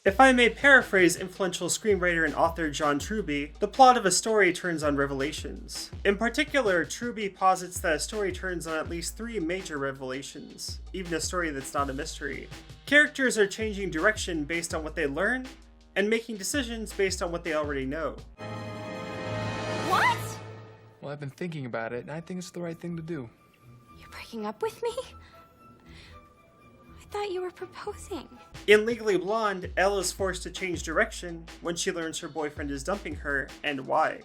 If I may paraphrase influential screenwriter and author John Truby, the plot of a story turns on revelations. In particular, Truby posits that a story turns on at least 3 major revelations, even a story that's not a mystery. Characters are changing direction based on what they learn, and making decisions based on what they already know. What? Well, I've been thinking about it, and I think it's the right thing to do. You're breaking up with me? I thought you were proposing. In Legally Blonde, Elle is forced to change direction when she learns her boyfriend is dumping her, and why.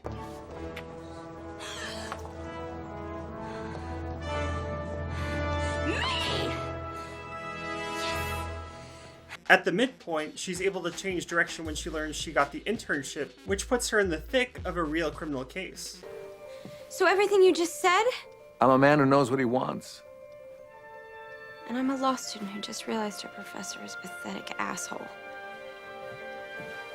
At the midpoint, she's able to change direction when she learns she got the internship, which puts her in the thick of a real criminal case. So everything you just said? I'm a man who knows what he wants. And I'm a law student who just realized her professor is a pathetic asshole.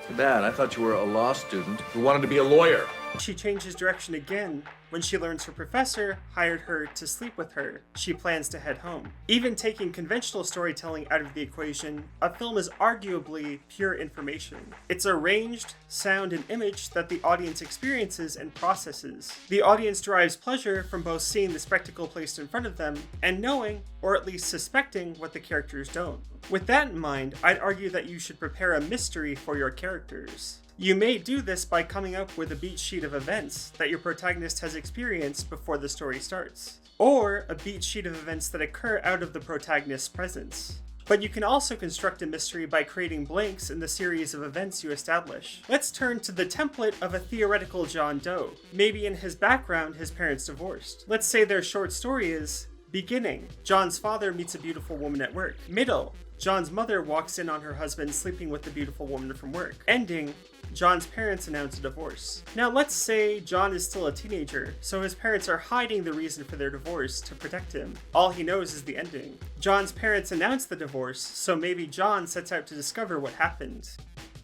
Too bad. I thought you were a law student who wanted to be a lawyer. She changes direction again when she learns her professor hired her to sleep with her. She plans to head home. Even taking conventional storytelling out of the equation, a film is arguably pure information. It's arranged sound and image that the audience experiences and processes. The audience derives pleasure from both seeing the spectacle placed in front of them and knowing, or at least suspecting, what the characters don't. With that in mind, I'd argue that you should prepare a mystery for your characters. You may do this by coming up with a beat sheet of events that your protagonist has experienced before the story starts, or a beat sheet of events that occur out of the protagonist's presence. But you can also construct a mystery by creating blanks in the series of events you establish. Let's turn to the template of a theoretical John Doe. Maybe in his background, his parents divorced. Let's say their short story is: beginning, John's father meets a beautiful woman at work. Middle, John's mother walks in on her husband sleeping with the beautiful woman from work. Ending, John's parents announce a divorce. Now let's say John is still a teenager, so his parents are hiding the reason for their divorce to protect him. All he knows is the ending. John's parents announce the divorce, so maybe John sets out to discover what happened.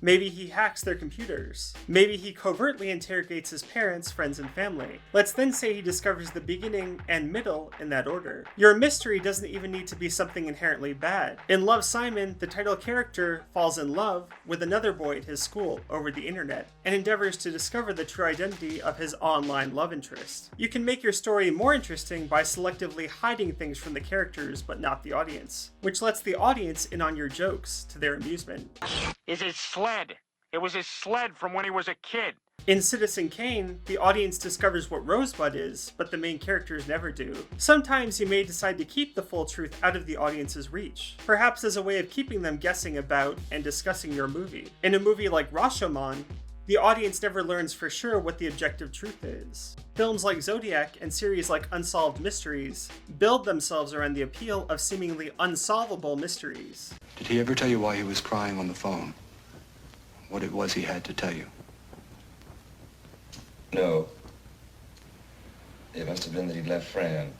Maybe he hacks their computers. Maybe he covertly interrogates his parents, friends, and family. Let's then say he discovers the beginning and middle in that order. Your mystery doesn't even need to be something inherently bad. In Love, Simon, the title character falls in love with another boy at his school over the internet and endeavors to discover the true identity of his online love interest. You can make your story more interesting by selectively hiding things from the characters but not the audience, which lets the audience in on your jokes to their amusement. Is his sled. It was his sled from when he was a kid. In Citizenkane, the audience discovers what Rosebud is, but the main characters never do. Sometimes you may decide to keep the full truth out of the audience's reach, perhaps as a way of keeping them guessing about and discussing your movie. In a movie like Rashomon, the audience never learns for sure what the objective truth is. Films like Zodiac and series like Unsolved Mysteries build themselves around the appeal of seemingly unsolvable mysteries. Did he ever tell you why he was crying on the phone? What it was he had to tell you? No. It must have been that he'd left Fran.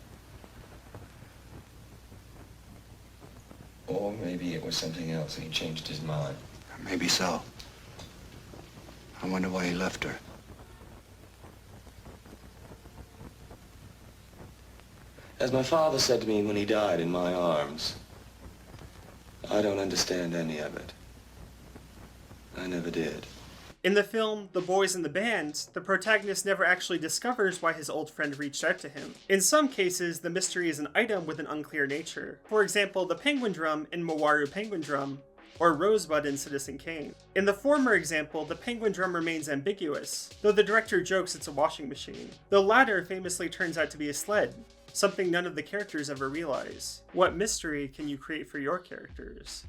Or maybe it was something else and he changed his mind. Maybe so. I wonder why he left her. As my father said to me when he died in my arms, I don't understand any of it. I never did. In the film The Boys in the Band, the protagonist never actually discovers why his old friend reached out to him. In some cases, the mystery is an item with an unclear nature. For example, the penguin drum in Mawaru Penguin Drum, or Rosebud in Citizenkane. In the former example, the penguin drum remains ambiguous, though the director jokes it's a washing machine. The latter famously turns out to be a sled, something none of the characters ever realize. What mystery can you create for your characters?